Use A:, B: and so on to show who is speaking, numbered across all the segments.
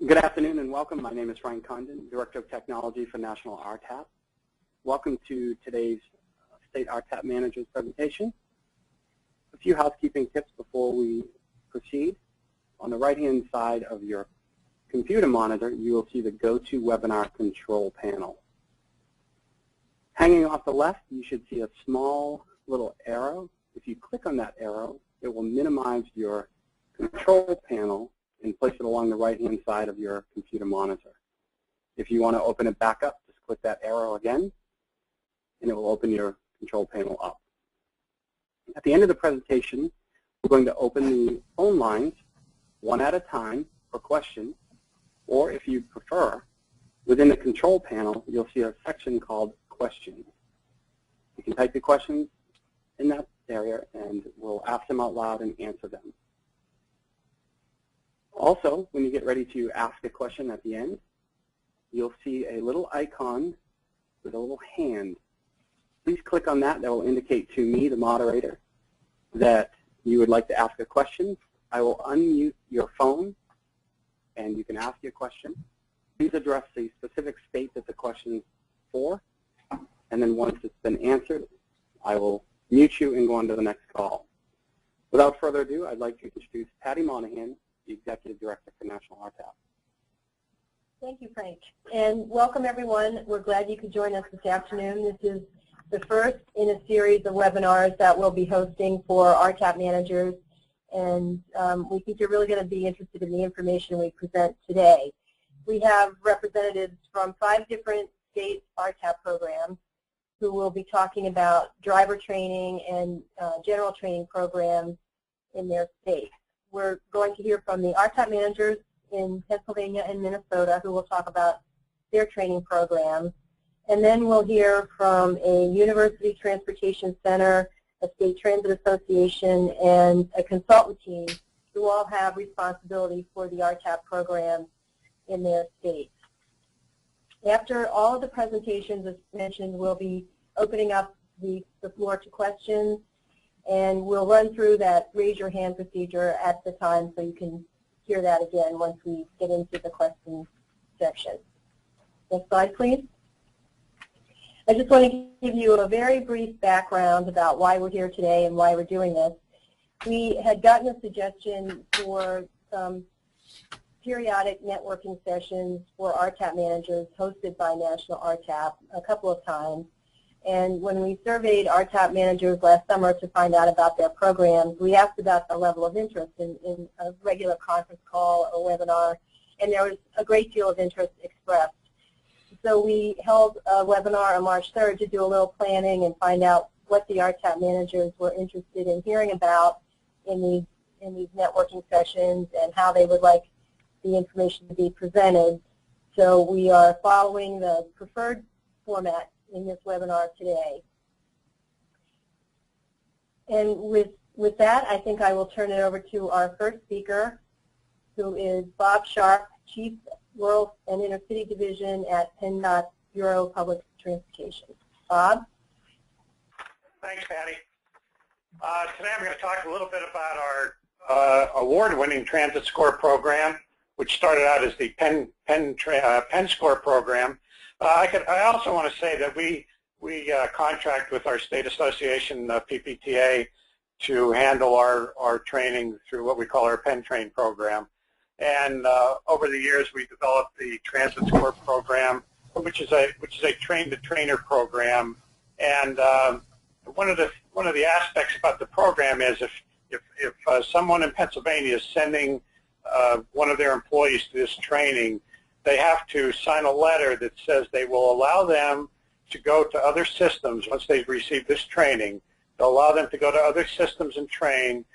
A: Good afternoon and welcome. My name is Frank Condon, Director of Technology for National RTAP. Welcome to today's State RTAP Manager's presentation. A few housekeeping tips before we proceed. On the right-hand side of your computer monitor, you will see the GoToWebinar control panel. Hanging off the left, you should see a small little arrow. If you click on that arrow, it will minimize your control panel and place it along the right-hand side of your computer monitor. If you want to open it back up, just click that arrow again, and it will open your control panel up. At the end of the presentation, we're going to open the phone lines one at a time for questions, or if you prefer, within the control panel, you'll see a section called Questions. You can type your questions in that area, and we'll ask them out loud and answer them. Also, when you get ready to ask a question at the end, you'll see a little icon with a little hand. Please click on that. That will indicate to me, the moderator, that you would like to ask a question. I will unmute your phone, and you can ask your question. Please address the specific state that the question is for, and then once it's been answered, I will mute you and go on to the next call. Without further ado, I'd like to introduce Patty Monahan, the Executive Director for National RTAP.
B: Thank you, Frank. And welcome, everyone. We're glad you could join us this afternoon. This is the first in a series of webinars that we'll be hosting for RTAP managers. And we think you're really going to be interested in the information we present today. We have representatives from 5 different state RTAP programs who will be talking about driver training and general training programs in their state. We're going to hear from the RTAP managers in Pennsylvania and Minnesota who will talk about their training programs. And then we'll hear from a university transportation center, a state transit association, and a consultant team who all have responsibility for the RTAP program in their states. After all of the presentations, as mentioned, we'll be opening up the floor to questions. And we'll run through that raise your hand procedure at the time so you can hear that again once we get into the question section. Next slide, please. I just want to give you a very brief background about why we're here today and why we're doing this. We had gotten a suggestion for some periodic networking sessions for RTAP managers hosted by National RTAP a couple of times. And when we surveyed RTAP managers last summer to find out about their programs, we asked about the level of interest in a regular conference call or webinar, and there was a great deal of interest expressed. So we held a webinar on March 3rd to do a little planning and find out what the RTAP managers were interested in hearing about in these networking sessions and how they would like the information to be presented. So we are following the preferred format in this webinar today. And with that, I think I will turn it over to our first speaker, who is Bob Sharp, Chief Rural and Inner City Division at Penn Bureau of Public Transportation. Bob?
C: Thanks, Patty. Today I'm going to talk a little bit about our award-winning Transit Score program, which started out as the Penn Score program. I also want to say that we contract with our state association, PPTA, to handle our training through what we call our Penn Train program. And over the years, we developed the Transit Score program, which is a train-to-trainer program. And one of the aspects about the program is if someone in Pennsylvania is sending one of their employees to this training, they have to sign a letter that says they will allow them to go to other systems once they've received this training. They'll allow them to go to other systems and train,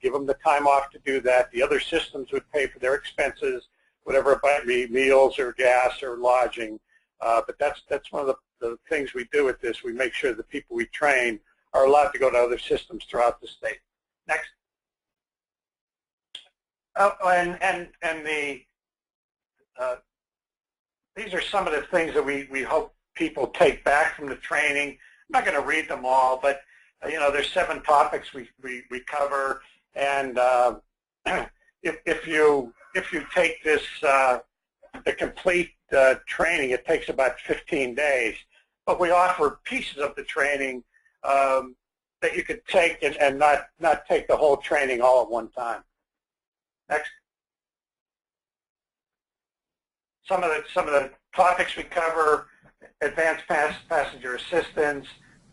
C: give them the time off to do that. The other systems would pay for their expenses, whatever it might be, meals or gas or lodging. But that's one of the things we do with this. We make sure the people we train are allowed to go to other systems throughout the state. Next. Oh, these are some of the things that we hope people take back from the training. I'm not going to read them all, but there's 7 topics we cover, and if you if you take this, the complete training, it takes about 15 days. But we offer pieces of the training that you could take and not take the whole training all at one time. Next. Some of the topics we cover: advanced passenger assistance,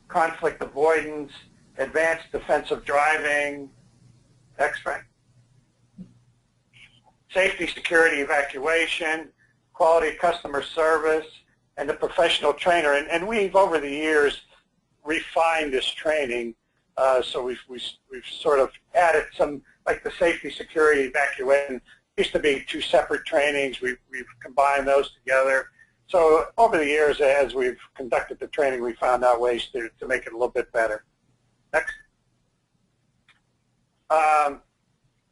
C: conflict avoidance, advanced defensive driving, X-ray, safety, security, evacuation, quality customer service, and the professional trainer. And we've, over the years, refined this training. So we've sort of added some, like the safety, security, evacuation. Used to be two separate trainings. We've combined those together. So over the years, as we've conducted the training, we found out ways to make it a little bit better. Next.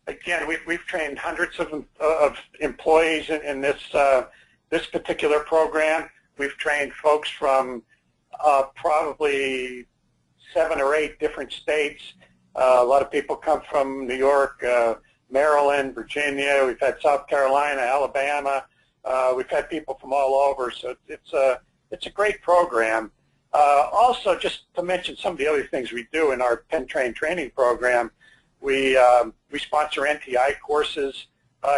C: Again, we've trained hundreds of employees in this this particular program. We've trained folks from probably 7 or 8 different states. A lot of people come from New York, Maryland, Virginia. We've had South Carolina, Alabama. We've had people from all over, so it's a great program. Also, just to mention some of the other things we do in our Penn Train training program, we sponsor NTI courses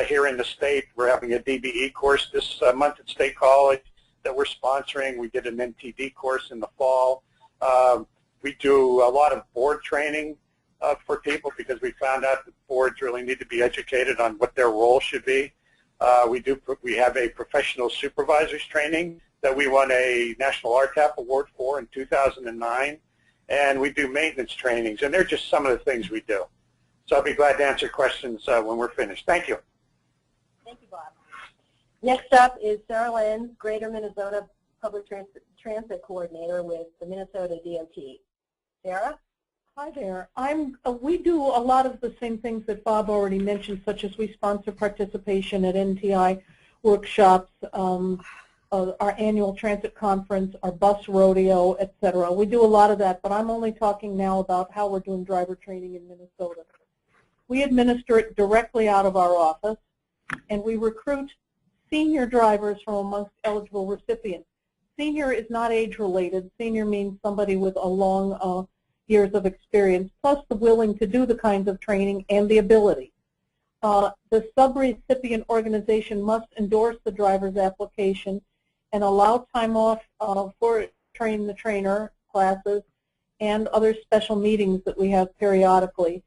C: here in the state. We're having a DBE course this month at State College that we're sponsoring. We did an NTD course in the fall. We do a lot of board training for people because we found out that boards really need to be educated on what their role should be. We have a professional supervisors training that we won a National RTAP award for in 2009, and we do maintenance trainings, and they're just some of the things we do. So I'll be glad to answer questions when we're finished. Thank you.
B: Thank you, Bob. Next up is Sarah Lenz, Greater Minnesota Public Transit Coordinator with the Minnesota DOT. Sarah?
D: Hi there. We do a lot of the same things that Bob already mentioned, such as we sponsor participation at NTI workshops, our annual transit conference, our bus rodeo, etc. We do a lot of that, but I'm only talking now about how we're doing driver training in Minnesota. We administer it directly out of our office, and we recruit senior drivers from amongst eligible recipients. Senior is not age-related. Senior means somebody with a long years of experience, plus the willing to do the kinds of training and the ability. The sub-recipient organization must endorse the driver's application and allow time off for train the trainer classes and other special meetings that we have periodically.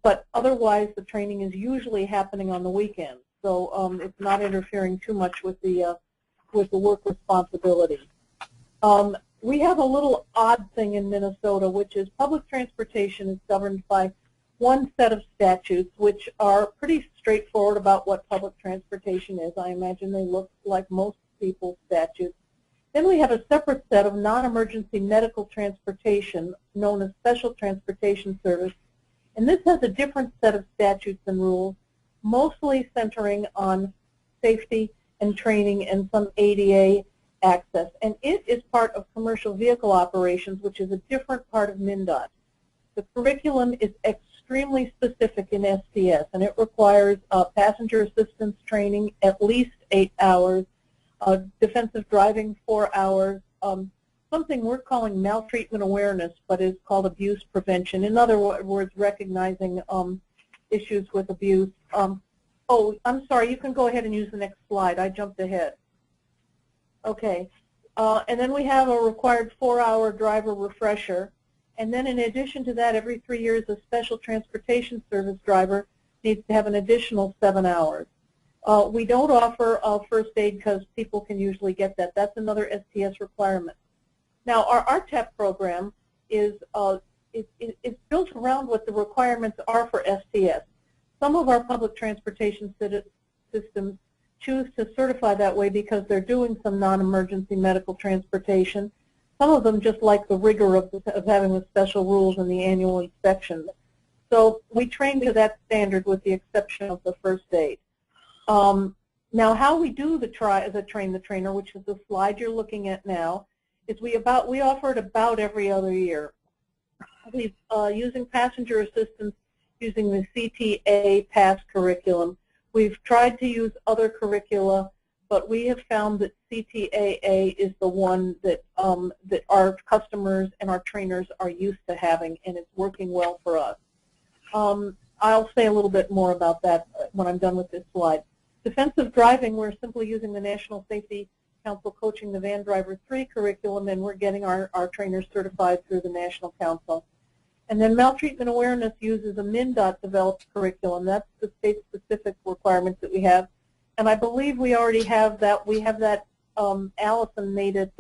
D: But otherwise, the training is usually happening on the weekends, so it's not interfering too much with the work responsibility. We have a little odd thing in Minnesota, which is public transportation is governed by one set of statutes, which are pretty straightforward about what public transportation is. I imagine they look like most people's statutes. Then we have a separate set of non-emergency medical transportation, known as special transportation service, and this has a different set of statutes and rules, mostly centering on safety and training and some ADA access, and it is part of commercial vehicle operations, which is a different part of MnDOT. The curriculum is extremely specific in STS, and it requires passenger assistance training at least 8 hours, defensive driving 4 hours, something we're calling maltreatment awareness, but is called abuse prevention. In other words, recognizing issues with abuse. Oh, I'm sorry, you can go ahead and use the next slide. I jumped ahead. Okay, and then we have a required 4-hour driver refresher, and then in addition to that, every 3 years a special transportation service driver needs to have an additional 7 hours. We don't offer first aid because people can usually get that. That's another STS requirement. Now, our RTAP program is it's built around what the requirements are for STS. Some of our public transportation systems choose to certify that way because they're doing some non-emergency medical transportation. Some of them just like the rigor of having the special rules and the annual inspections. So we train to that standard with the exception of the first aid. Now how we do the train the trainer, which is the slide you're looking at now, is we offer it about every other year. Using passenger assistance, using the CTA PASS curriculum, We've tried to use other curricula, but we have found that CTAA is the one that, that our customers and our trainers are used to having, and it's working well for us. I'll say a little bit more about that when I'm done with this slide. Defensive driving, we're simply using the National Safety Council Coaching the Van Driver 3 curriculum, and we're getting our trainers certified through the National Council. And then maltreatment awareness uses a MnDOT developed curriculum. That's the state-specific requirements that we have. And I believe we already have that. We have that, Allison made it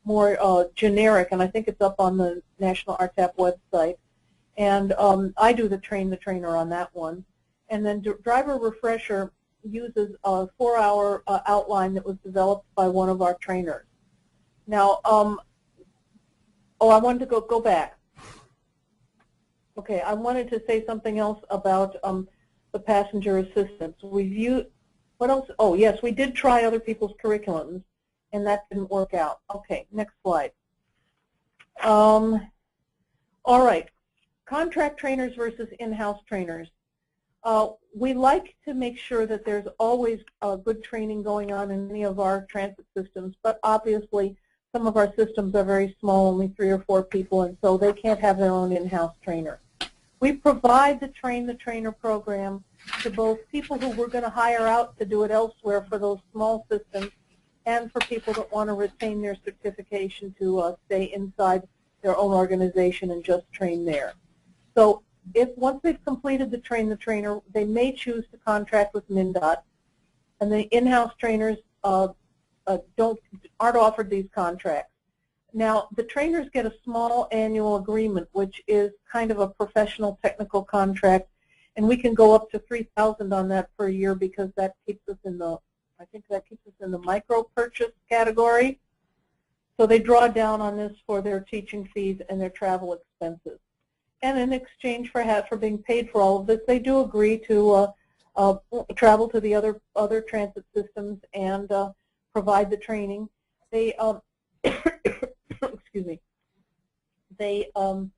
D: more generic, and I think it's up on the National RTAP website. And I do the trainer on that one. And then driver refresher uses a 4-hour outline that was developed by one of our trainers. Now, I wanted to go back. Okay, I wanted to say something else about the passenger assistance. What else? Oh, yes, we did try other people's curriculums, and that didn't work out. Okay, next slide. All right, contract trainers versus in-house trainers. We like to make sure that there's always good training going on in any of our transit systems, but obviously some of our systems are very small, only 3 or 4 people, and so they can't have their own in-house trainer. We provide the Train the Trainer program to both people who we're going to hire out to do it elsewhere for those small systems, and for people that want to retain their certification to stay inside their own organization and just train there. So once they've completed the Train the Trainer, they may choose to contract with MnDOT, and the in-house trainers aren't offered these contracts. Now, the trainers get a small annual agreement, which is kind of a professional technical contract, and we can go up to $3,000 on that per year because that keeps us in the, I think that keeps us in the micro purchase category. So they draw down on this for their teaching fees and their travel expenses. And in exchange for being paid for all of this, they do agree to travel to the other transit systems and provide the training. They excuse me. They where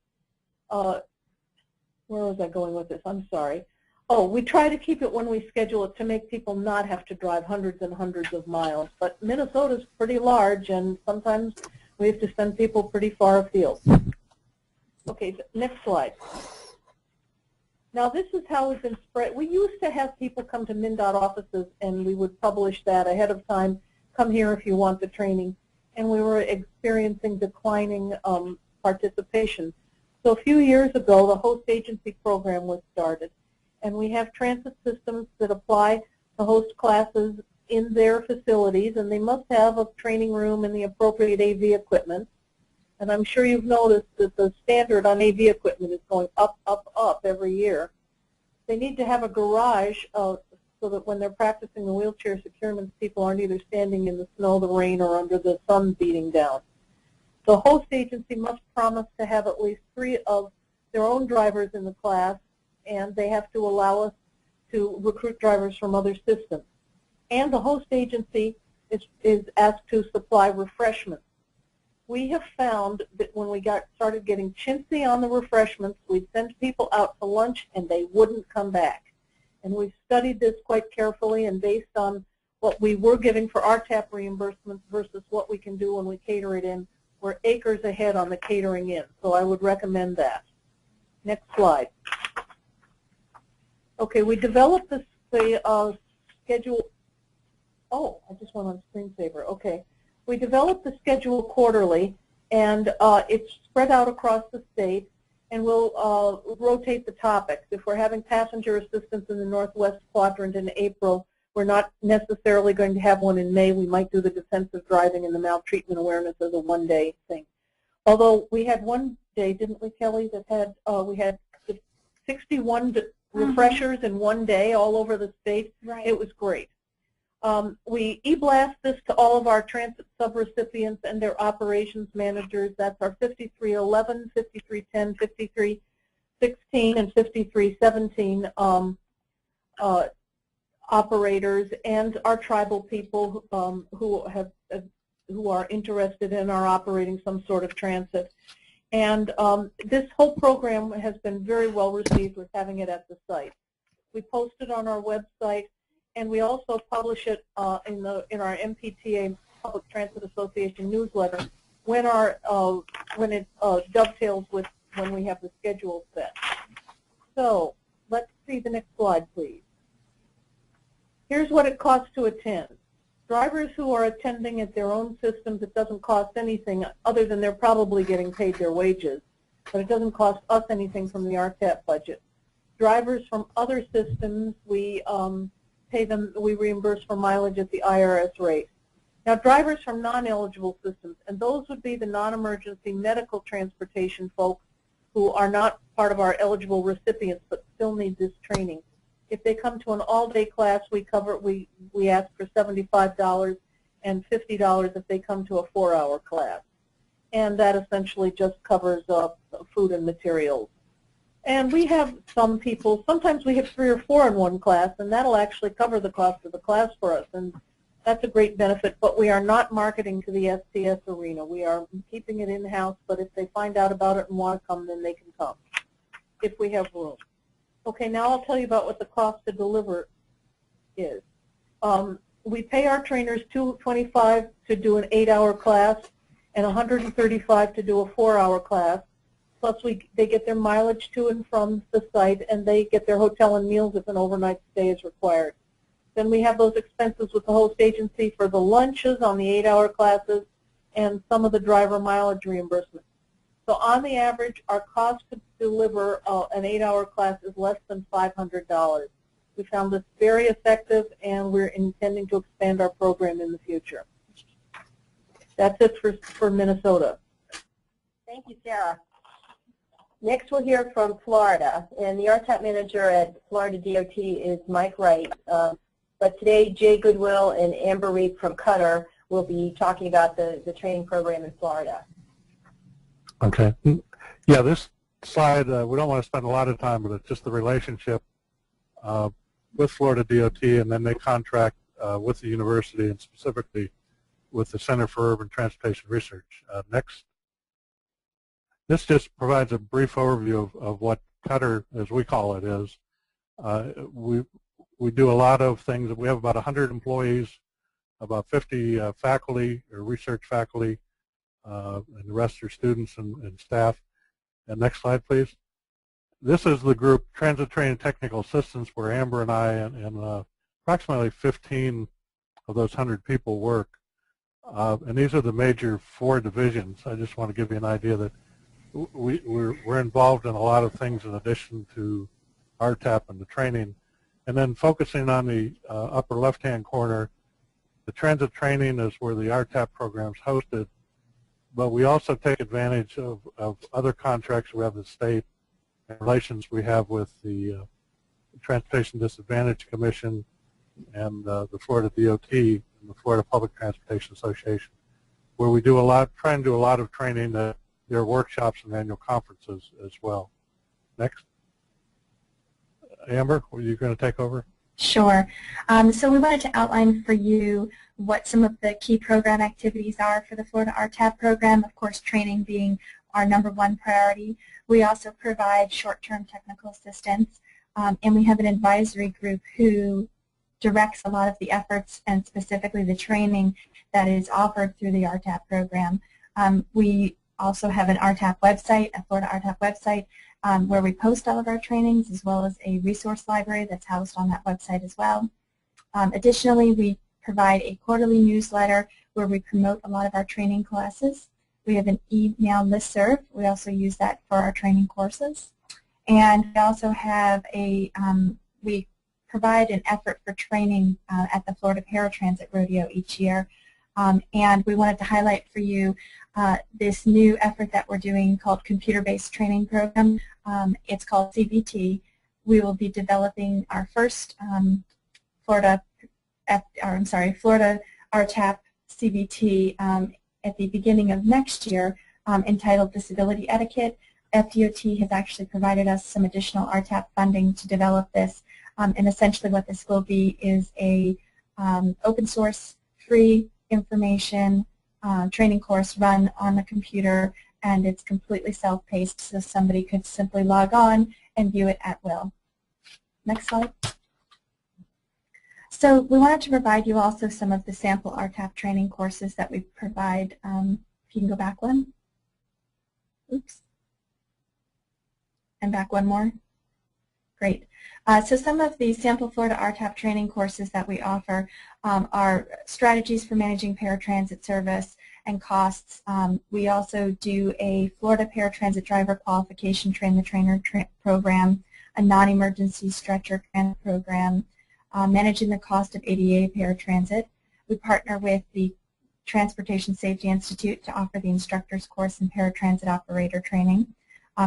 D: was I going with this? I'm sorry. Oh, we try to keep it when we schedule it to make people not have to drive hundreds and hundreds of miles. But Minnesota's pretty large, and sometimes we have to send people pretty far afield. Okay, next slide. Now this is how we've been spread. We used to have people come to MnDOT offices, and we would publish that ahead of time. Come here if you want the training. And we were experiencing declining participation. So a few years ago, the host agency program was started. And we have transit systems that apply to host classes in their facilities, and they must have a training room and the appropriate AV equipment. And I'm sure you've noticed that the standard on AV equipment is going up, up, up every year. They need to have a garage so that when they're practicing the wheelchair securements, people aren't either standing in the snow, the rain, or under the sun beating down. The host agency must promise to have at least 3 of their own drivers in the class, and they have to allow us to recruit drivers from other systems. And the host agency is asked to supply refreshments. We have found that when we started getting chintzy on the refreshments, we'd send people out to lunch and they wouldn't come back. And we've studied this quite carefully, and based on what we were giving for RTAP reimbursements versus what we can do when we cater it in, we're acres ahead on the catering in. So I would recommend that. Next slide. Okay, we developed the schedule. Oh, I just went on screensaver. Okay. We developed the schedule quarterly, and it's spread out across the state, and we'll rotate the topics. If we're having passenger assistance in the Northwest Quadrant in April, we're not necessarily going to have one in May. We might do the defensive driving and the maltreatment awareness as a one-day thing. Although we had one day, didn't we, Kelly, that had we had 61 refreshers in one day all over the state.
B: Right.
D: It was great. We e-blast this to all of our transit subrecipients and their operations managers. That's our 5311, 5310, 5316, and 5317 operators, and our tribal people who are interested in our operating some sort of transit. And this whole program has been very well received with having it at the site. We posted on our website and we also publish it in our MPTA Public Transit Association newsletter when it dovetails with when we have the schedule set. So let's see the next slide, please. Here's what it costs to attend. Drivers who are attending at their own systems, it doesn't cost anything other than they're probably getting paid their wages, but it doesn't cost us anything from the RTAP budget. Drivers from other systems, we pay them, we reimburse for mileage at the IRS rate. Now, drivers from non-eligible systems, and those would be the non-emergency medical transportation folks who are not part of our eligible recipients but still need this training. If they come to an all-day class, we ask for $75 and $50 if they come to a 4-hour class. And that essentially just covers food and materials. And we have some people, sometimes we have 3 or 4 in one class, and that'll actually cover the cost of the class for us. And that's a great benefit, but we are not marketing to the STS arena. We are keeping it in-house, but if they find out about it and want to come, then they can come, if we have room. Okay, now I'll tell you about what the cost to deliver is. We pay our trainers $225 to do an 8-hour class and $135 to do a 4-hour class. Plus, they get their mileage to and from the site, and they get their hotel and meals if an overnight stay is required. Then we have those expenses with the host agency for the lunches on the 8-hour classes and some of the driver mileage reimbursement. So on the average, our cost to deliver an 8-hour class is less than $500. We found this very effective, and we're intending to expand our program in the future. That's it for Minnesota.
B: Thank you, Sarah. Next, we'll hear from Florida, and the RTAP manager at Florida DOT is Mike Wright. But today, Jay Goodwill and Amber Reed from Qatar will be talking about the training program in Florida.
E: Okay. Yeah, this slide, we don't want to spend a lot of time, but it's just the relationship with Florida DOT, and then they contract with the university and specifically with the Center for Urban Transportation Research. Next. This just provides a brief overview of what Qatar, as we call it, is. We do a lot of things. We have about 100 employees, about 50 faculty or research faculty, and the rest are students and staff. And next slide, please. This is the group, Transit Training Technical Assistants, where Amber and I and approximately 15 of those 100 people work. And these are the major 4 divisions. I just want to give you an idea that we're involved in a lot of things in addition to RTAP and the training. And then focusing on the upper left-hand corner, the transit training is where the RTAP program is hosted, but we also take advantage of other contracts we have with the state and relations we have with the Transportation Disadvantage Commission and the Florida DOT and the Florida Public Transportation Association, where we do try and do a lot of training at their workshops and annual conferences as well. Next. Amber, are you going to take over?
F: Sure. So we wanted to outline for you what some of the key program activities are for the Florida RTAP program, of course training being our #1 priority. We also provide short-term technical assistance, and we have an advisory group who directs a lot of the efforts and specifically the training that is offered through the RTAP program. We also have an RTAP website, a Florida RTAP website, where we post all of our trainings, as well as a resource library that's housed on that website as well. Additionally, we provide a quarterly newsletter where we promote a lot of our training classes. We have an email listserv. We also use that for our training courses. And we also have we provide an effort for training at the Florida Paratransit Rodeo each year. And we wanted to highlight for you this new effort that we're doing called Computer-Based Training Program. It's called CBT. We will be developing our first Florida RTAP CBT at the beginning of next year, entitled Disability Etiquette. FDOT has actually provided us some additional RTAP funding to develop this, and essentially what this will be is a open source, free information training course run on the computer, and it's completely self-paced, so somebody could simply log on and view it at will. Next slide. So we wanted to provide you also some of the sample RTAP training courses that we provide. If you can go back one. Oops. And back one more. Great. So some of the sample Florida RTAP training courses that we offer are strategies for managing paratransit service and costs. We also do a Florida paratransit driver qualification train the trainer program, a non-emergency stretcher transit program, managing the cost of ADA paratransit. We partner with the Transportation Safety Institute to offer the instructor's course in paratransit operator training.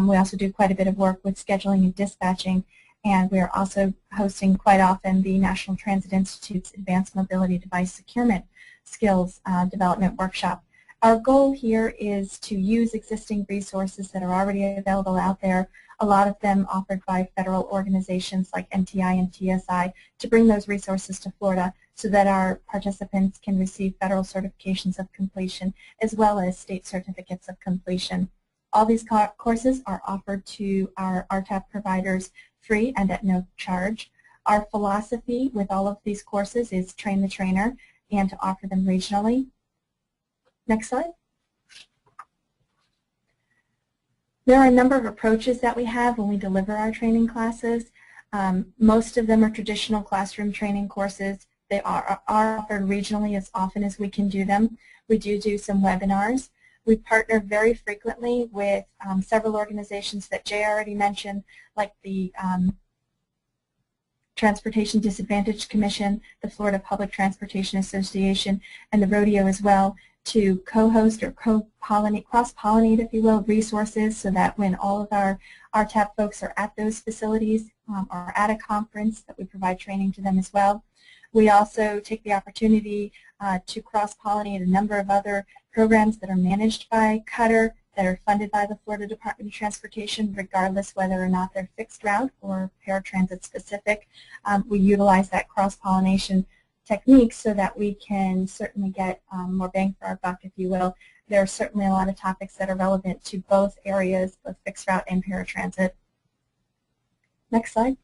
F: We also do quite a bit of work with scheduling and dispatching, and we are also hosting quite often the National Transit Institute's Advanced Mobility Device Securement Skills Development Workshop. Our goal here is to use existing resources that are already available out there, a lot of them offered by federal organizations like NTI and TSI, to bring those resources to Florida so that our participants can receive federal certifications of completion as well as state certificates of completion. All these courses are offered to our RTAP providers free and at no charge. Our philosophy with all of these courses is train the trainer and to offer them regionally. Next slide. There are a number of approaches that we have when we deliver our training classes. Most of them are traditional classroom training courses. They are offered regionally as often as we can do them. We do some webinars. We partner very frequently with several organizations that Jay already mentioned, like the Transportation Disadvantaged Commission, the Florida Public Transportation Association, and the rodeo as well, to co-host or co-pollinate, cross-pollinate, if you will, resources so that when all of our RTAP folks are at those facilities or at a conference, that we provide training to them as well. We also take the opportunity to cross-pollinate a number of other programs that are managed by Cutter, that are funded by the Florida Department of Transportation, regardless whether or not they're fixed route or paratransit specific. We utilize that cross-pollination technique so that we can certainly get more bang for our buck, if you will. There are certainly a lot of topics that are relevant to both areas, both fixed route and paratransit. Next slide.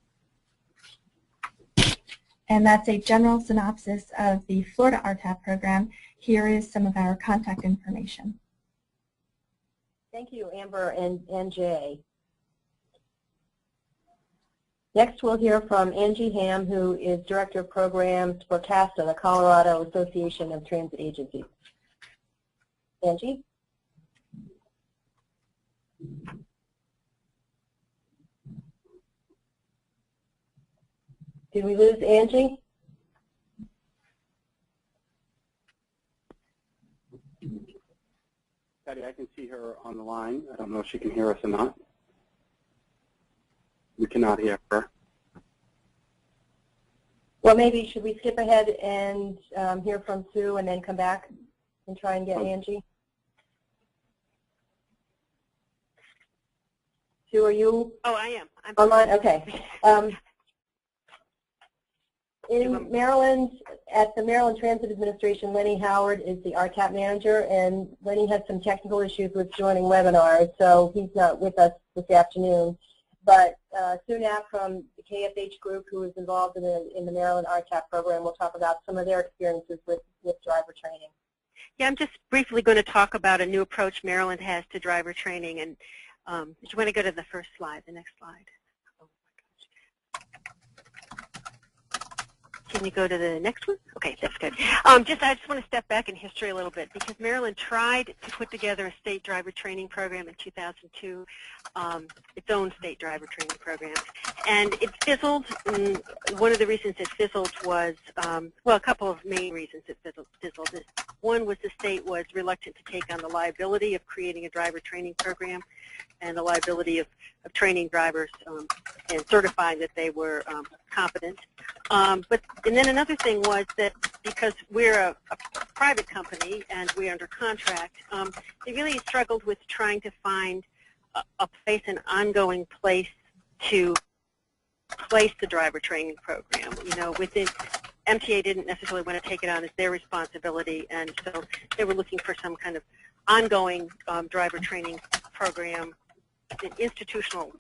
F: And that's a general synopsis of the Florida RTAP program. Here is some of our contact information.
B: Thank you, Amber and Jay. Next, we'll hear from Angie Ham, who is Director of Programs for CASTA, the Colorado Association of Transit Agencies. Angie? Did we lose Angie?
A: Patty, I can see her on the line. I don't know if she can hear us or not. We cannot hear her.
B: Well, maybe should we skip ahead and hear from Sue and then come back and try and get Angie? Sue, are you?
G: Oh, I am. I'm
B: online? Okay. In Maryland, at the Maryland Transit Administration, Lenny Howard is the RTAP manager, and Lenny had some technical issues with joining webinars, so he's not with us this afternoon. But Sue Knapp from the KFH group, who is involved in the Maryland RTAP program, will talk about some of their experiences with driver training.
G: Yeah, I'm just briefly going to talk about a new approach Maryland has to driver training. And if you want to go to the first slide, the next slide. Oh my gosh. Can you go to the next one? Okay, that's good. I just want to step back in history a little bit, because Maryland tried to put together a state driver training program in 2002, its own state driver training program, and it fizzled. And one of the reasons it fizzled was, well, a couple of main reasons it fizzled. One was the state was reluctant to take on the liability of creating a driver training program and the liability of training drivers and certifying that they were competent. And then another thing was that because we're a private company and we're under contract, they really struggled with trying to find a place, an ongoing place to place the driver training program. You know, within MTA didn't necessarily want to take it on as their responsibility, and so they were looking for some kind of ongoing driver training program, an institutional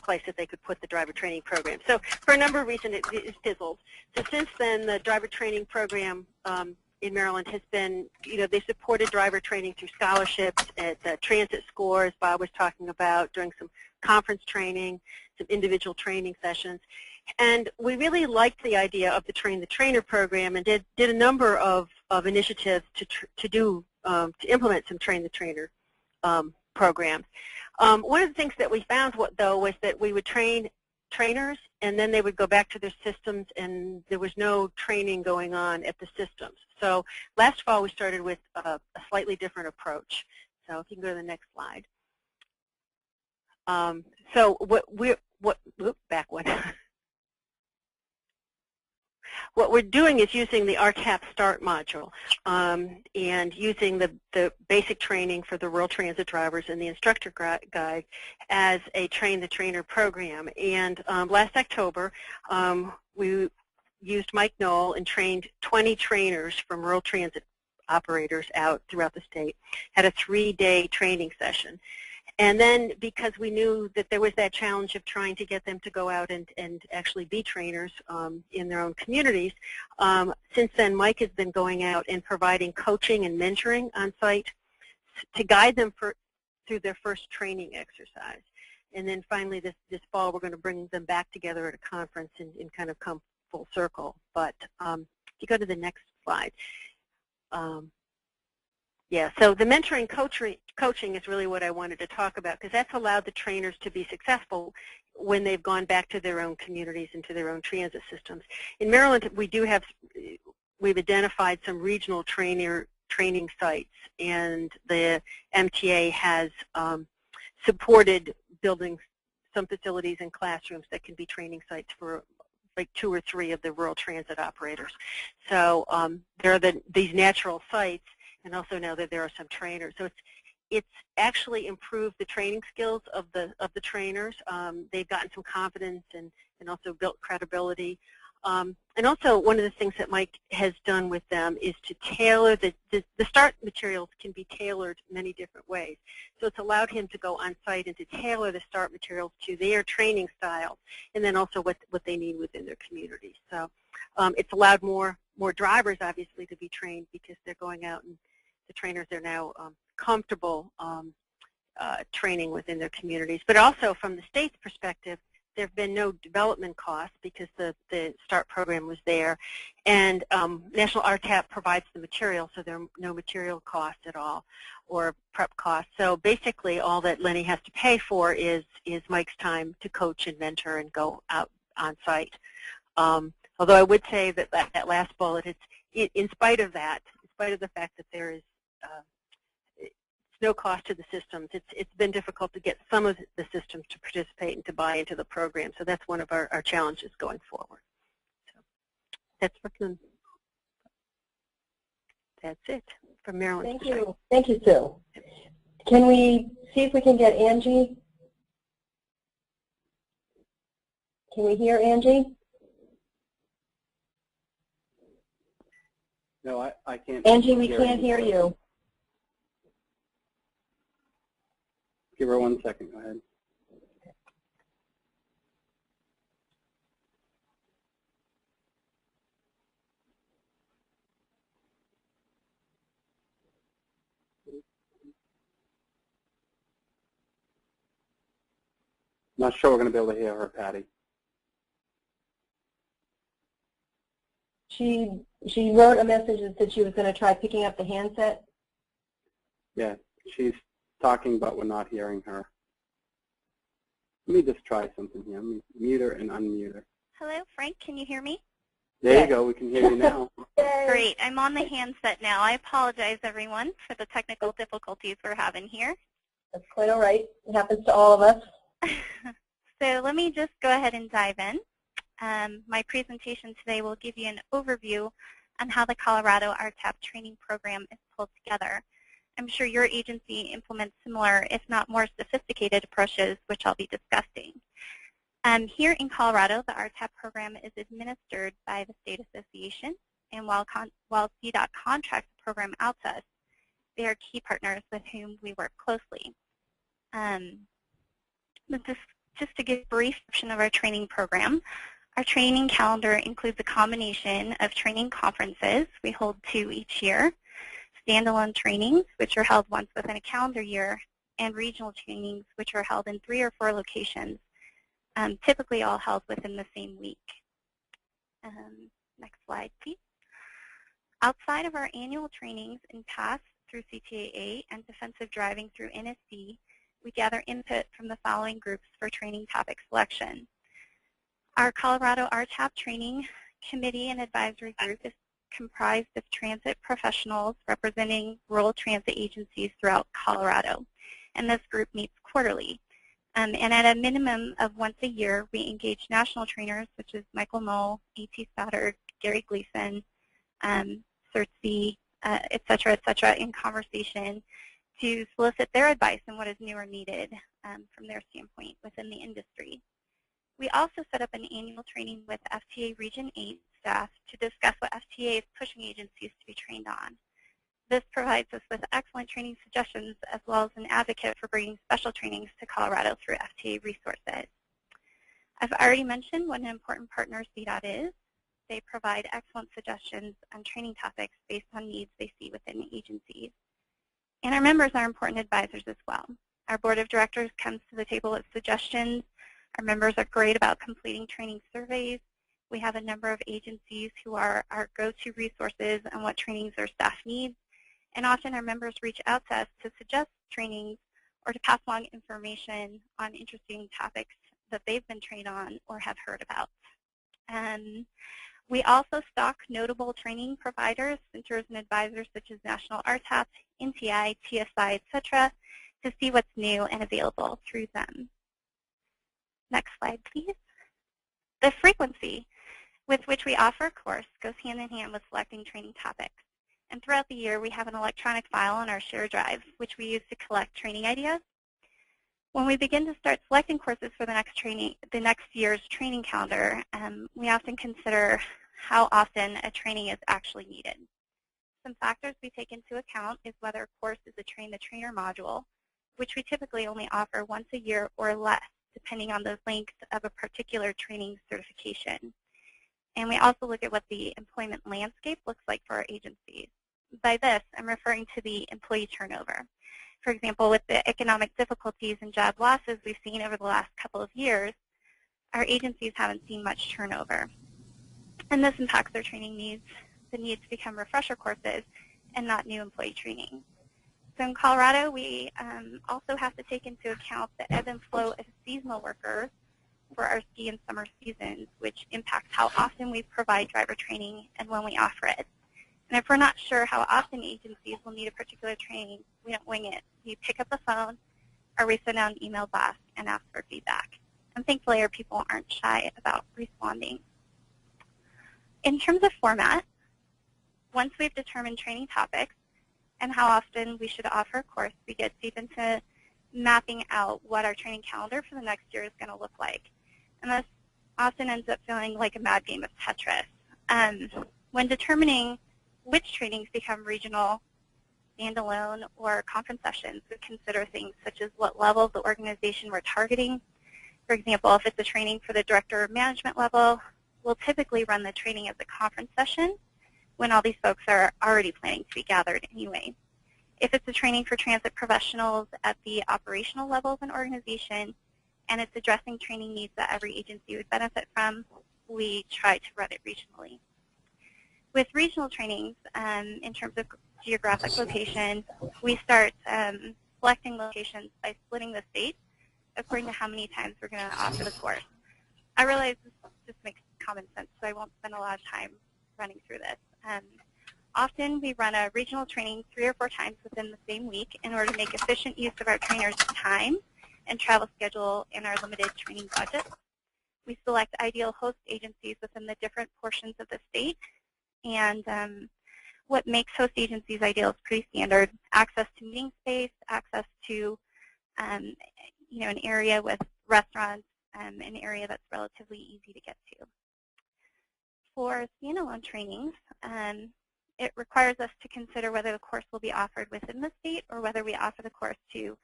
G: place that they could put the driver training program. So for a number of reasons, it fizzled. So since then, the driver training program in Maryland has been, they supported driver training through scholarships at the transit scores Bob was talking about, during some conference training, some individual training sessions. And we really liked the idea of the Train the Trainer program and did a number of initiatives to implement some Train the Trainer programs. One of the things that we found, though, was that we would train trainers and then they would go back to their systems and there was no training going on at the systems. So last fall we started with a slightly different approach. So if you can go to the next slide. Back one. What we're doing is using the RTAP START module and using the basic training for the rural transit drivers and the instructor guide as a Train the Trainer program. And last October, we used Mike Knoll and trained 20 trainers from rural transit operators out throughout the state, had a 3-day training session. And then because we knew that there was that challenge of trying to get them to go out and actually be trainers in their own communities, since then Mike has been going out and providing coaching and mentoring on site to guide them through their first training exercise. And then finally this fall we're going to bring them back together at a conference and kind of come full circle. But if you go to the next slide. Yeah, so the mentoring coaching is really what I wanted to talk about, because that's allowed the trainers to be successful when they've gone back to their own communities and to their own transit systems. In Maryland, we've identified some regional training sites, and the MTA has supported building some facilities and classrooms that can be training sites for like 2 or 3 of the rural transit operators. So there are these natural sites. And also now that there are some trainers, so it's actually improved the training skills of the trainers. They've gotten some confidence and also built credibility. And also one of the things that Mike has done with them is to tailor the START materials can be tailored many different ways. So it's allowed him to go on site and to tailor the START materials to their training style, and then also what they need within their community. So it's allowed more drivers obviously to be trained, because they're going out and the trainers are now comfortable training within their communities. But also from the state's perspective, there have been no development costs because the START program was there, and National RTAP provides the material, so there are no material costs at all or prep costs. So basically all that Lenny has to pay for is Mike's time to coach and mentor and go out on site. Although I would say that last bullet, in spite of that, in spite of the fact that there is no cost to the systems, it's been difficult to get some of the systems to participate and to buy into the program. So that's one of our challenges going forward. So that's it from Maryland's perspective.
B: Thank you, Sue. Can we see if we can get Angie? Can we hear Angie?
A: No, I can't.
B: Angie, we can't hear you.
A: Give her 1 second. Go ahead. Not sure we're going to be able to hear her, Patty.
B: She wrote a message that said she was going to try picking up the handset.
A: Yeah, she's talking, but we're not hearing her. Let me just try something here. Let me mute her and unmute her.
H: Hello, Frank, can you hear me?
A: There you go. We can hear you now.
H: Great. I'm on the handset now. I apologize, everyone, for the technical difficulties we're having here.
B: That's quite all right. It happens to all of us.
H: So let me just go ahead and dive in. My presentation today will give you an overview on how the Colorado RTAP training program is pulled together. I'm sure your agency implements similar, if not more sophisticated approaches, which I'll be discussing. Here in Colorado, the RTAP program is administered by the State Association, and while CDOT contracts the program out to us, they are key partners with whom we work closely. The just to give a brief description of our training program, our training calendar includes a combination of training conferences. We hold 2 each year, standalone trainings, which are held once within a calendar year, and regional trainings, which are held in 3 or 4 locations, typically all held within the same week. Next slide, please. Outside of our annual trainings in PASS through CTAA and defensive driving through NSC, we gather input from the following groups for training topic selection. Our Colorado RTAP Training Committee and Advisory Group is comprised of transit professionals representing rural transit agencies throughout Colorado, and this group meets quarterly. And at a minimum of once a year, we engage national trainers such as Michael Knoll, A.T. Stoddard, Gary Gleason, CERTC, et cetera, in conversation to solicit their advice on what is new or needed from their standpoint within the industry. We also set up an annual training with FTA Region 8 staff to discuss what FTA is pushing agencies to be trained on. This provides us with excellent training suggestions as well as an advocate for bringing special trainings to Colorado through FTA resources. I've already mentioned what an important partner CDOT is. They provide excellent suggestions on training topics based on needs they see within agencies. And our members are important advisors as well. Our board of directors comes to the table with suggestions. Our members are great about completing training surveys. We have a number of agencies who are our go-to resources on what trainings their staff needs. And often our members reach out to us to suggest trainings or to pass along information on interesting topics that they've been trained on or have heard about. We also stock notable training providers, centers, and advisors such as National RTAP, NTI, TSI, et cetera, to see what's new and available through them. Next slide, please. The frequency with which we offer a course goes hand in hand with selecting training topics. And throughout the year, we have an electronic file on our share drive, which we use to collect training ideas. When we begin to start selecting courses for the next year's training calendar, we often consider how often a training is actually needed. Some factors we take into account is whether a course is a train-the-trainer module, which we typically only offer once a year or less, depending on the length of a particular training certification. And we also look at what the employment landscape looks like for our agencies. By this, I'm referring to the employee turnover. For example, with the economic difficulties and job losses we've seen over the last couple of years, our agencies haven't seen much turnover. And this impacts their training needs, the need to become refresher courses, and not new employee training. So in Colorado, we also have to take into account the ebb and flow of seasonal workers for our ski and summer seasons, which impacts how often we provide driver training and when we offer it. And if we're not sure how often agencies will need a particular training, we don't wing it. We pick up the phone or we send out an email blast and ask for feedback. And thankfully, our people aren't shy about responding. In terms of format, once we've determined training topics and how often we should offer a course, we get deep into mapping out what our training calendar for the next year is going to look like. And this often ends up feeling like a mad game of Tetris. When determining which trainings become regional, standalone, or conference sessions, we consider things such as what level of the organization we're targeting. For example, if it's a training for the director of management level, we'll typically run the training as a conference session when all these folks are already planning to be gathered anyway. If it's a training for transit professionals at the operational level of an organization and it's addressing training needs that every agency would benefit from, we try to run it regionally. With regional trainings, in terms of geographic location, we start selecting locations by splitting the state according to how many times we're going to offer the course. I realize this just makes common sense, so I won't spend a lot of time running through this. Often we run a regional training 3 or 4 times within the same week in order to make efficient use of our trainers' time and travel schedule and our limited training budget. We select ideal host agencies within the different portions of the state, and what makes host agencies ideal is pretty standard: access to meeting space, access to an area with restaurants, an area that's relatively easy to get to. For standalone trainings, it requires us to consider whether the course will be offered within the state or whether we offer the course to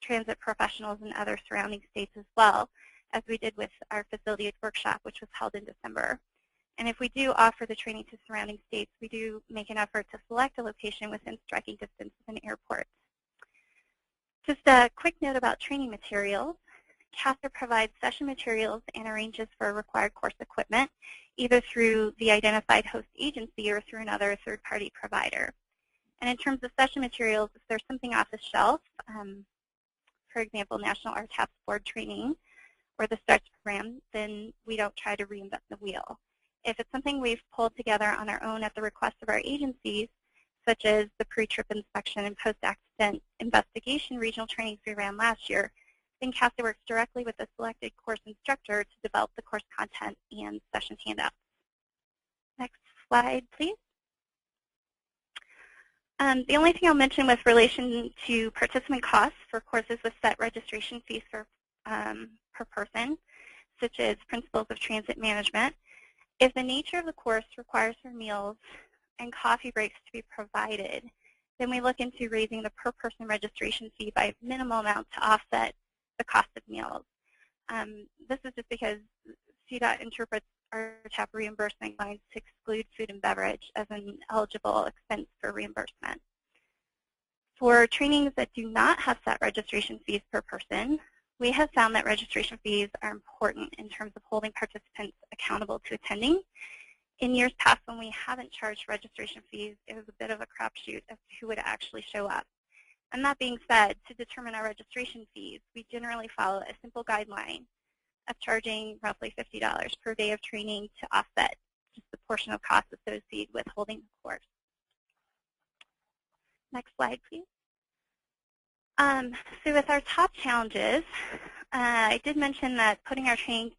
H: transit professionals in other surrounding states as well. as we did with our facilities workshop, which was held in December. And if we do offer the training to surrounding states, we do make an effort to select a location within striking distance of an airport. Just a quick note about training materials. CASA provides session materials and arranges for required course equipment, either through the identified host agency or through another third-party provider. And in terms of session materials, if there's something off the shelf, for example, National RTAP board training or the STARTS program, then we don't try to reinvent the wheel. If it's something we've pulled together on our own at the request of our agencies, such as the pre-trip inspection and post-accident investigation regional trainings we ran last year, then CASA works directly with the selected course instructor to develop the course content and session handouts. Next slide, please. The only thing I'll mention with relation to participant costs for courses with set registration fees per person, such as Principles of Transit Management, if the nature of the course requires for meals and coffee breaks to be provided, then we look into raising the per person registration fee by a minimal amount to offset the cost of meals. This is just because CDOT interprets RTAP reimbursement lines to exclude food and beverage as an eligible expense for reimbursement. For trainings that do not have set registration fees per person, we have found that registration fees are important in terms of holding participants accountable to attending. In years past, when we haven't charged registration fees, it was a bit of a crapshoot as to who would actually show up. And that being said, to determine our registration fees, we generally follow a simple guideline of charging roughly $50 per day of training to offset just the portion of costs associated with holding the course. Next slide, please. So with our top challenges, I did mention that putting our training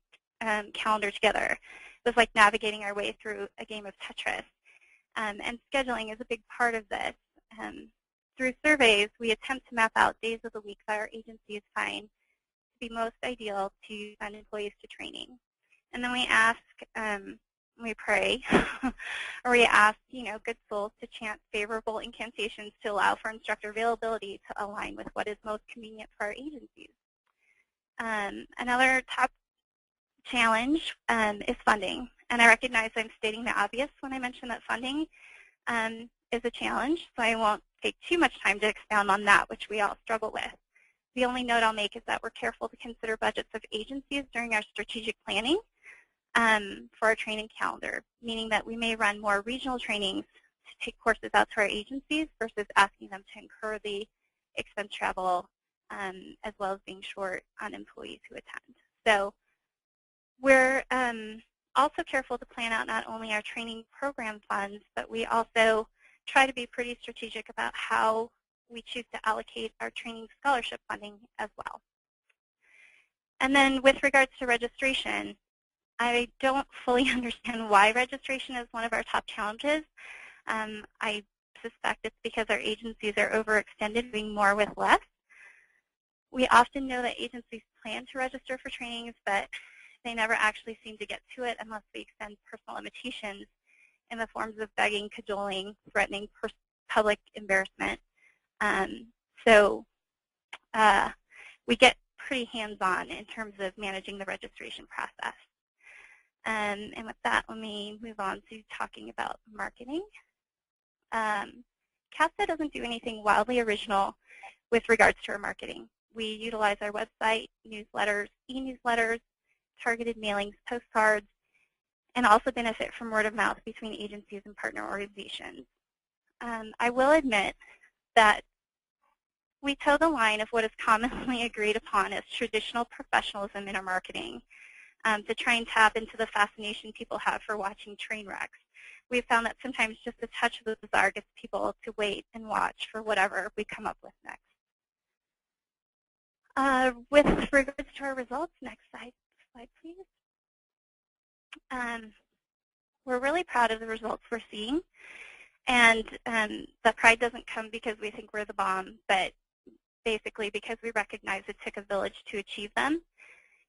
H: calendar together was like navigating our way through a game of Tetris. And scheduling is a big part of this. Through surveys, we attempt to map out days of the week that our agencies find to be most ideal to send employees to training. And then we ask, we pray, or we ask, good souls to chant favorable incantations to allow for instructor availability to align with what is most convenient for our agencies. Another top challenge is funding. And I recognize I'm stating the obvious when I mention that funding is a challenge, so I won't take too much time to expound on that, which we all struggle with. The only note I'll make is that we're careful to consider budgets of agencies during our strategic planning for our training calendar, meaning that we may run more regional trainings to take courses out to our agencies versus asking them to incur the expense travel as well as being short on employees who attend. So we're also careful to plan out not only our training program funds, but we also try to be pretty strategic about how we choose to allocate our training scholarship funding as well. And then with regards to registration, I don't fully understand why registration is one of our top challenges. I suspect it's because our agencies are overextended, doing more with less. We often know that agencies plan to register for trainings, but they never actually seem to get to it unless we extend personal limitations in the forms of begging, cajoling, threatening public embarrassment. So we get pretty hands-on in terms of managing the registration process. And with that, let me move on to talking about marketing. CASA doesn't do anything wildly original with regards to our marketing. We utilize our website, newsletters, e-newsletters, targeted mailings, postcards, and also benefit from word of mouth between agencies and partner organizations. I will admit that we toe the line of what is commonly agreed upon as traditional professionalism in our marketing to try and tap into the fascination people have for watching train wrecks. We've found that sometimes just a touch of the bizarre gets people to wait and watch for whatever we come up with next. With regards to our results, next slide please. We're really proud of the results we're seeing, and the pride doesn't come because we think we're the bomb, but basically because we recognize it took a village to achieve them.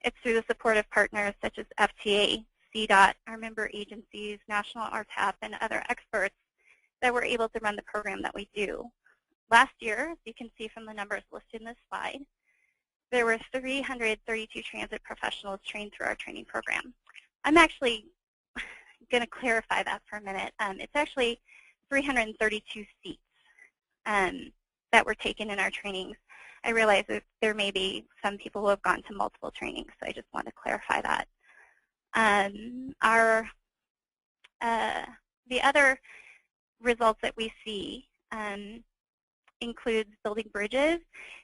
H: It's through the support of partners such as FTA, CDOT, our member agencies, National RTAP, and other experts that we're able to run the program that we do. Last year, as you can see from the numbers listed in this slide, there were 332 transit professionals trained through our training program. I'm actually going to clarify that for a minute. It's actually 332 seats that were taken in our trainings. I realize that there may be some people who have gone to multiple trainings, so I just want to clarify that. The other results that we see includes building bridges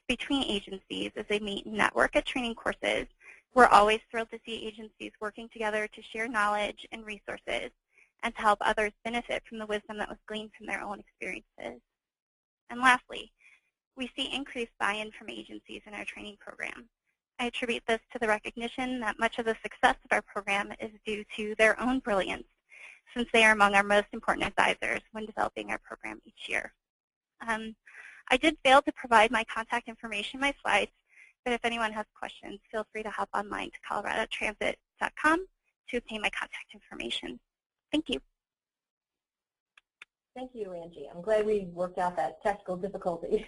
H: between agencies as they meet and network at training courses. We're always thrilled to see agencies working together to share knowledge and resources and to help others benefit from the wisdom that was gleaned from their own experiences. And lastly, we see increased buy-in from agencies in our training program. I attribute this to the recognition that much of the success of our program is due to their own brilliance, since they are among our most important advisors when developing our program each year. I did fail to provide my contact information in my slides, but if anyone has questions, feel free to hop online to coloradotransit.com to obtain my contact information. Thank you.
B: Thank you, Angie. I'm glad we worked out that technical difficulty.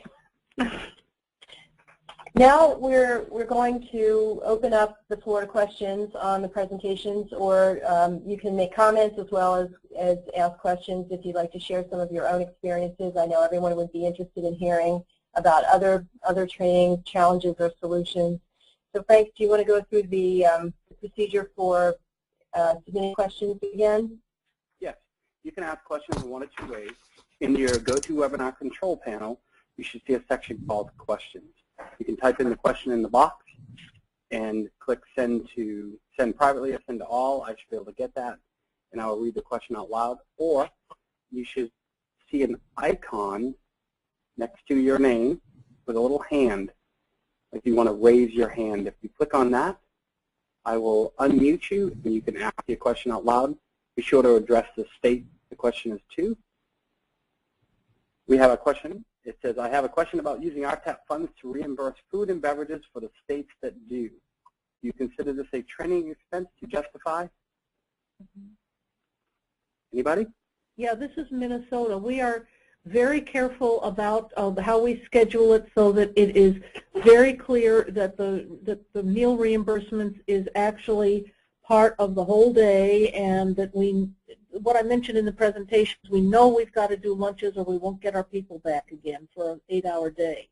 B: Now we're going to open up the floor to questions on the presentations, or you can make comments as well as ask questions if you'd like to share some of your own experiences. I know everyone would be interested in hearing about other training challenges or solutions. So Frank, do you want to go through the procedure for submitting questions again?
A: Yes. You can ask questions in one of two ways. In your GoToWebinar control panel, you should see a section called Questions. You can type in the question in the box and click Send privately or Send to All. I should be able to get that, and I will read the question out loud. Or you should see an icon next to your name with a little hand, like you want to raise your hand. If you click on that, I will unmute you, and you can ask your question out loud. Be sure to address the state the question is to. We have a question. It says, I have a question about using RTAP funds to reimburse food and beverages for the states that do. Do you consider this a training expense to justify? Anybody?
D: Yeah, this is Minnesota. We are very careful about how we schedule it so that it is very clear that the meal reimbursements is actually part of the whole day, and that what I mentioned in the presentations, we know we've got to do lunches or we won't get our people back again for an 8-hour day.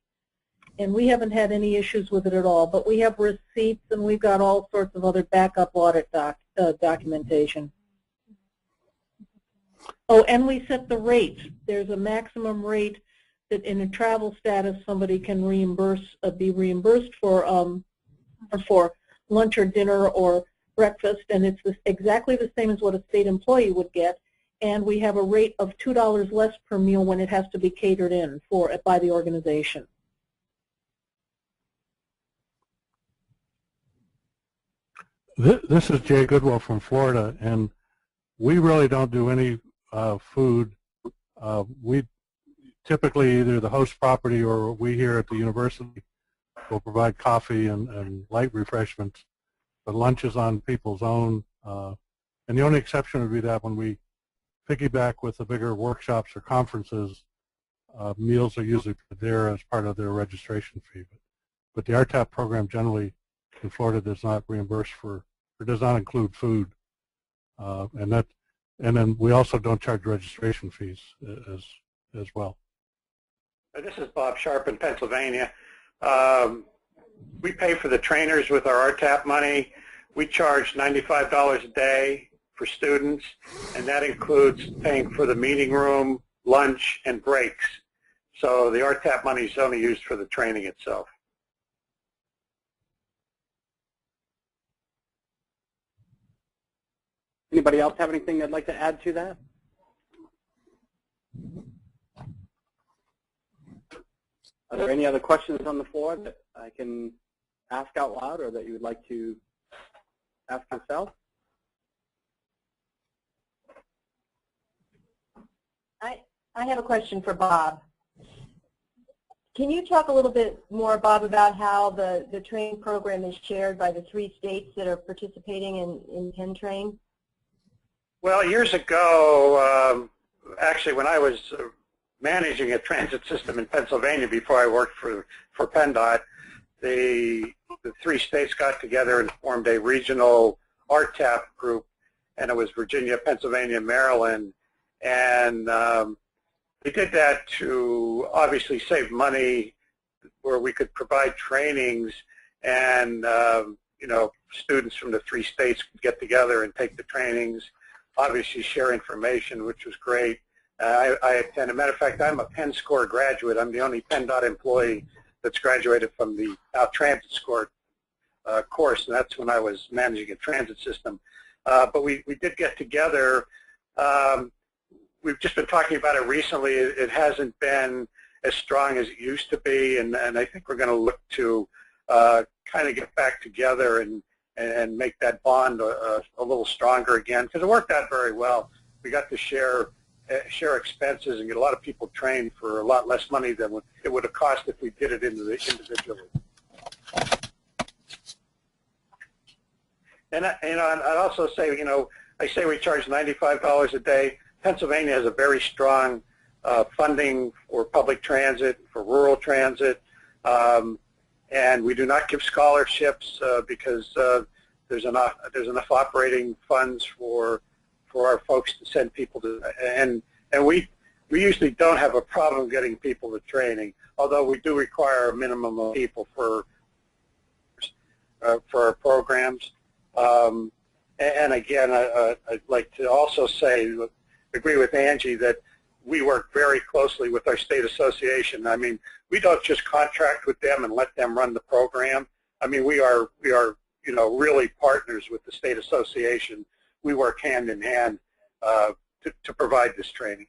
D: And we haven't had any issues with it at all, but we have receipts and we've got all sorts of other backup audit documentation. Oh, and we set the rate. There's a maximum rate that in a travel status somebody can be reimbursed for lunch or dinner or breakfast, and it's exactly the same as what a state employee would get, and we have a rate of $2 less per meal when it has to be catered in by the organization.
E: This is Jay Goodwill from Florida, and we really don't do any food. We typically, either the host property or we here at the university will provide coffee and light refreshments. But lunch is on people's own, and the only exception would be that when we piggyback with the bigger workshops or conferences, meals are usually put there as part of their registration fee. But the RTAP program generally in Florida does not reimburse for, or does not include food, and then we also don't charge registration fees as well.
C: This is Bob Sharp in Pennsylvania. We pay for the trainers with our RTAP money. We charge $95 a day for students, and that includes paying for the meeting room, lunch, and breaks. So the RTAP money is only used for the training itself.
A: Anybody else have anything they'd like to add to that? Are there any other questions on the floor that I can ask out loud or that you would like to ask yourself?
B: I have a question for Bob. Can you talk a little bit more, Bob, about how the training program is shared by the 3 states that are participating in Penn Train?
C: Well, years ago, actually when I was managing a transit system in Pennsylvania before I worked for PennDOT, the 3 states got together and formed a regional RTAP group, and it was Virginia, Pennsylvania, Maryland, and they did that to obviously save money, where we could provide trainings, and you know, students from the 3 states could get together and take the trainings, obviously share information, which was great. I attend. As a matter of fact, I'm a Penn Score graduate. I'm the only PennDOT employee that's graduated from the Transit Score course, and that's when I was managing a transit system. But we did get together. We've just been talking about it recently. It hasn't been as strong as it used to be, and I think we're going to look to kind of get back together and make that bond a little stronger again, because it worked out very well. We got to share expenses and get a lot of people trained for a lot less money than it would have cost if we did it individually. And I'd also say, you know, I say we charge $95 a day. Pennsylvania has a very strong funding for public transit, for rural transit, and we do not give scholarships because there's enough operating funds for our folks to send people to, and we usually don't have a problem getting people to training, although we do require a minimum of people for our programs. And again, I'd like to also say, agree with Angie that we work very closely with our state association. I mean, we don't just contract with them and let them run the program. I mean, we are you know, really partners with the state association. We work hand in hand to provide this training.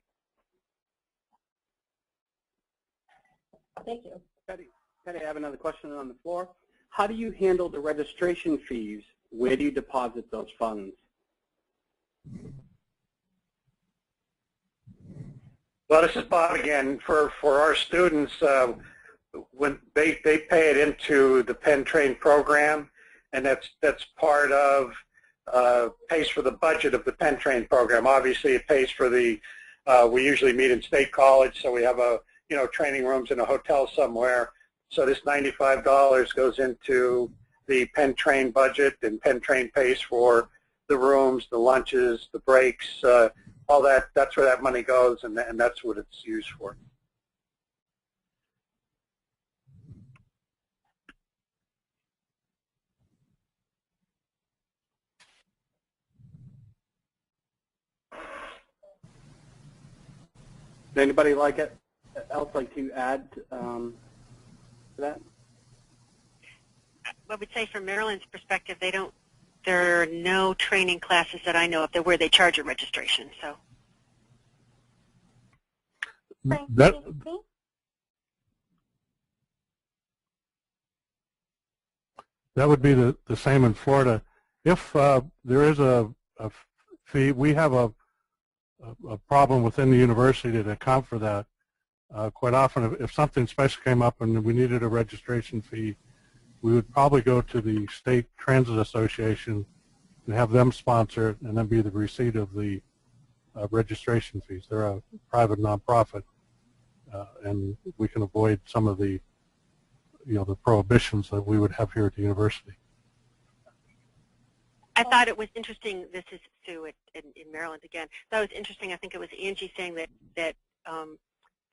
B: Thank you.
A: Patty, I have another question on the floor. How do you handle the registration fees? Where do you deposit those funds?
C: Well, this is Bob again. For our students, when they pay it into the Penn Train program, and that's part of pays for the budget of the Penn Train program. Obviously, it pays for the we usually meet in State College, so we have training rooms in a hotel somewhere. So this $95 goes into the Penn Train budget, and Penn Train pays for the rooms, the lunches, the breaks, all that. That's where that money goes, and that's what it's used for.
A: Would anybody else like to add to that?
G: I would say from Maryland's perspective, there are no training classes that I know of where they charge a registration. So
E: that would be the same in Florida. If there is a fee, we have a problem within the university to account for that. Quite often, if something special came up and we needed a registration fee, we would probably go to the State Transit Association and have them sponsor it, and then be the receipt of the registration fees. They're a private nonprofit, and we can avoid some of the, the prohibitions that we would have here at the university.
G: I thought it was interesting. This is Sue in Maryland again. That was interesting. I think it was Angie saying that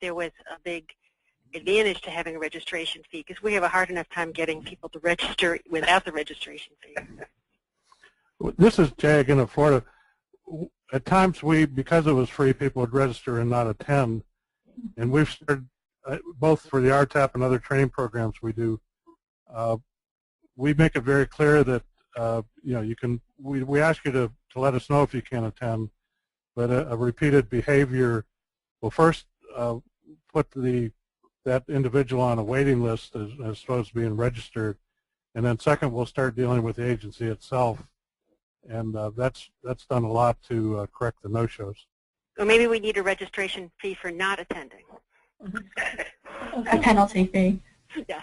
G: there was a big advantage to having a registration fee, because we have a hard enough time getting people to register without the registration fee.
E: This is Jay again at Florida. At times because it was free, people would register and not attend. And we've started, both for the RTAP and other training programs we do, we make it very clear that, we ask you to let us know if you can't attend, but a repeated behavior will first put that individual on a waiting list as opposed to being registered, and then second, we'll start dealing with the agency itself, and that's done a lot to correct the no-shows.
G: Or maybe we need a registration fee for not attending.
F: A penalty fee.
G: Yeah.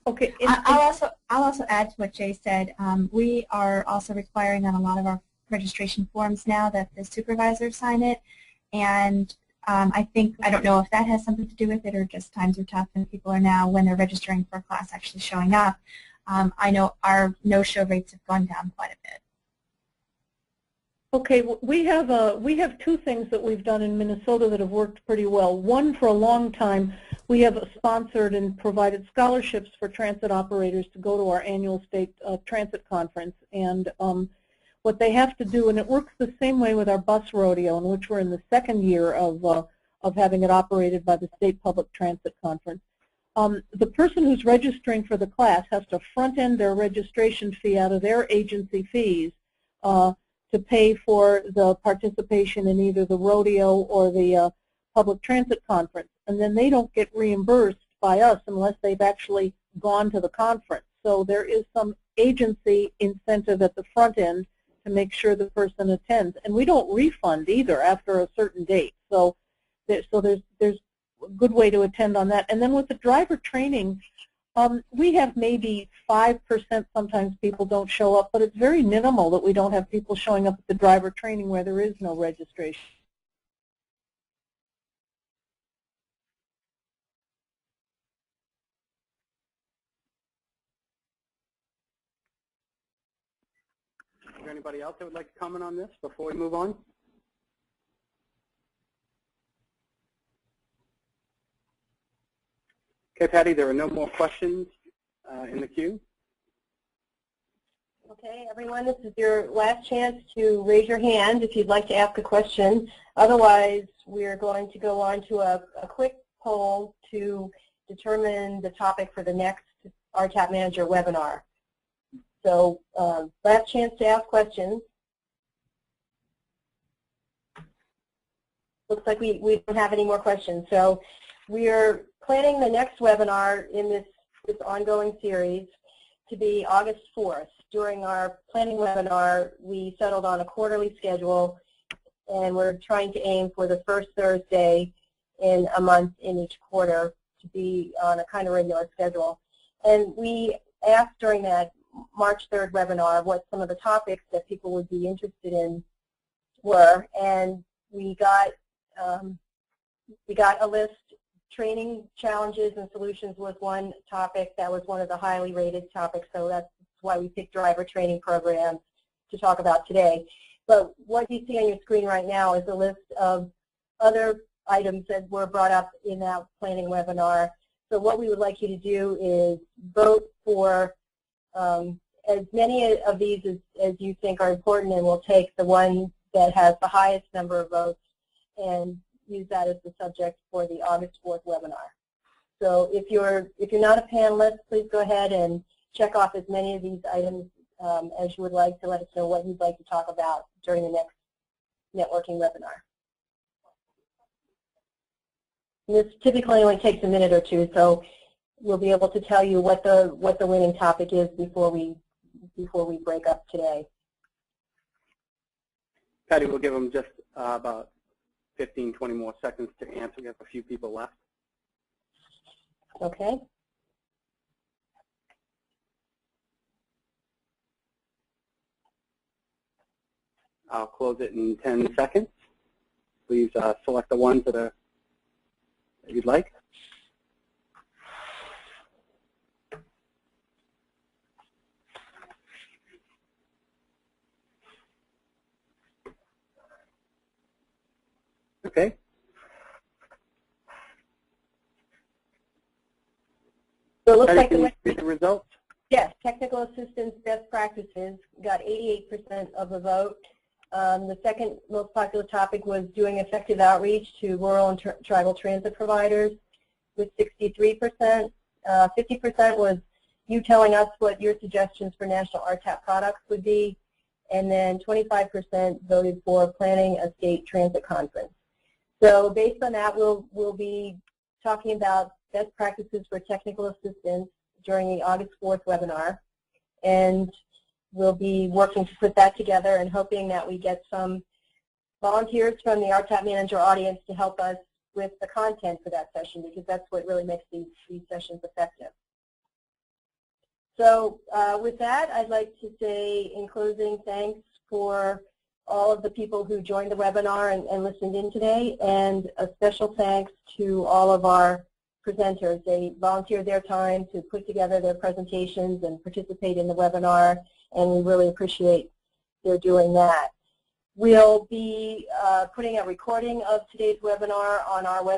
D: Okay.
F: I'll also add to what Jay said. We are also requiring on a lot of our registration forms now that the supervisors sign it, and I don't know if that has something to do with it or just times are tough and people are now, when they're registering for a class, actually showing up. I know our no-show rates have gone down quite a bit.
D: Okay, we have two things that we've done in Minnesota that have worked pretty well. One, for a long time, we have sponsored and provided scholarships for transit operators to go to our annual state transit conference. And what they have to do, and it works the same way with our bus rodeo, in which we're in the second year of having it operated by the State Public Transit Conference. The person who's registering for the class has to front-end their registration fee out of their agency fees to pay for the participation in either the rodeo or the public transit conference. And then they don't get reimbursed by us unless they've actually gone to the conference. So there is some agency incentive at the front end to make sure the person attends. And we don't refund either after a certain date. So there's a good way to attend on that. And then with the driver training, we have maybe 5% sometimes people don't show up, but it's very minimal that we don't have people showing up at the driver training where there is no registration.
A: Is there anybody else that would like to comment on this before we move on? Okay, Patty, there are no more questions in the queue.
B: Okay, everyone, this is your last chance to raise your hand if you'd like to ask a question. Otherwise, we're going to go on to a quick poll to determine the topic for the next RTAP Manager webinar. So, last chance to ask questions. Looks like we don't have any more questions. So, we're planning the next webinar in this ongoing series to be August 4th. During our planning webinar, we settled on a quarterly schedule, and we're trying to aim for the first Thursday in a month in each quarter to be on a kind of regular schedule. And we asked during that March 3rd webinar what some of the topics that people would be interested in were, and we got a list. Training challenges and solutions was one topic. That was one of the highly rated topics, so that's why we picked driver training programs to talk about today. But what you see on your screen right now is a list of other items that were brought up in that planning webinar. So what we would like you to do is vote for as many of these as you think are important, and we'll take the one that has the highest number of votes and use that as the subject for the August 4th webinar. So if you're not a panelist, please go ahead and check off as many of these items as you would like to let us know what you'd like to talk about during the next networking webinar. And this typically only takes a minute or two, so we'll be able to tell you what the winning topic is before we break up today.
A: Patty, we'll give them just about 15, 20 more seconds to answer. We have a few people left.
B: Okay.
A: I'll close it in 10 seconds. Please select the ones that you'd like. Okay.
B: So it looks
A: Patty,
B: like
A: can you read the results?
B: Yes, technical assistance best practices got 88% of the vote. The second most popular topic was doing effective outreach to rural and tribal transit providers with 63%. 50% was you telling us what your suggestions for national RTAP products would be. And then 25% voted for planning a state transit conference. So based on that, we'll be talking about best practices for technical assistance during the August 4th webinar. And we'll be working to put that together and hoping that we get some volunteers from the RTAP Manager audience to help us with the content for that session, because that's what really makes these sessions effective. So with that, I'd like to say in closing, thanks for all of the people who joined the webinar and listened in today, and a special thanks to all of our presenters. They volunteered their time to put together their presentations and participate in the webinar, and we really appreciate their doing that. We'll be putting a recording of today's webinar on our website